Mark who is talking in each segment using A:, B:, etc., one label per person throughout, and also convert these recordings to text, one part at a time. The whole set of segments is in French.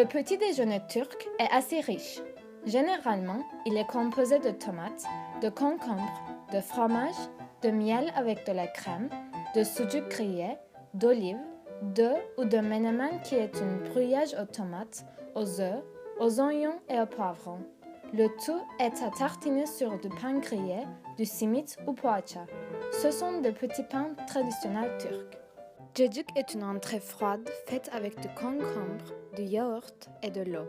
A: Le petit déjeuner turc est assez riche. Généralement, il est composé de tomates, de concombres, de fromage, de miel avec de la crème, de sucuk grillé, d'olives, d'œufs ou de menemen qui est un brouillage aux tomates, aux œufs, aux oignons et aux poivrons. Le tout est à tartiner sur du pain grillé, du simit ou poğaça. Ce sont des petits pains traditionnels turcs. Cacık est une entrée froide faite avec du concombre, du yaourt et de l'eau.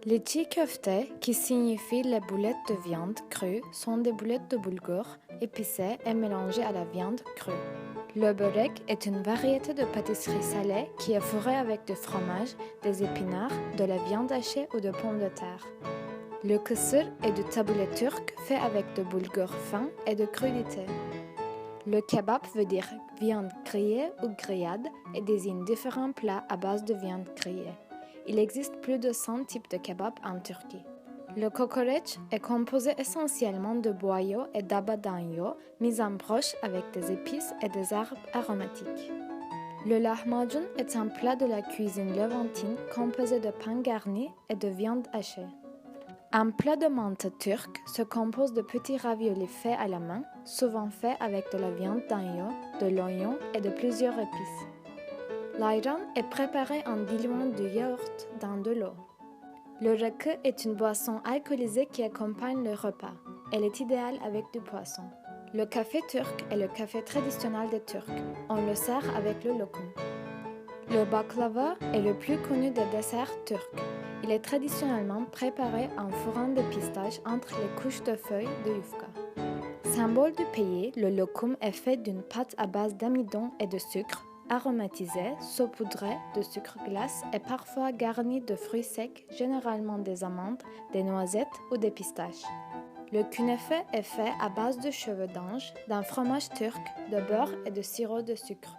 A: Les çiğ köfte, qui signifie les boulettes de viande crue, sont des boulettes de boulgour épicées et mélangées à la viande crue. Le börek est une variété de pâtisserie salée qui est fourrée avec du fromage, des épinards, de la viande hachée ou de pommes de terre. Le kısır est du taboulé turc fait avec de boulgour fin et de crudités. Le kebab veut dire viande grillée ou grillade et désigne différents plats à base de viande grillée. Il existe plus de 100 types de kebab en Turquie. Le kokoreç est composé essentiellement de boyaux et d'abadanyos mis en broche avec des épices et des herbes aromatiques. Le lahmacun est un plat de la cuisine levantine composé de pain garni et de viande hachée. Un plat de mante turc se compose de petits raviolis faits à la main, souvent faits avec de la viande d'agneau, de l'oignon et de plusieurs épices. L'ayran est préparé en diluant du yaourt dans de l'eau. Le rakı est une boisson alcoolisée qui accompagne le repas. Elle est idéale avec du poisson. Le café turc est le café traditionnel des Turcs. On le sert avec le lokum. Le baklava est le plus connu des desserts turcs. Il est traditionnellement préparé en fourrant de pistaches entre les couches de feuilles de yufka. Symbole du pays, le lokum est fait d'une pâte à base d'amidon et de sucre, aromatisée, saupoudrée de sucre glace et parfois garnie de fruits secs, généralement des amandes, des noisettes ou des pistaches. Le künefe est fait à base de cheveux d'ange, d'un fromage turc, de beurre et de sirop de sucre.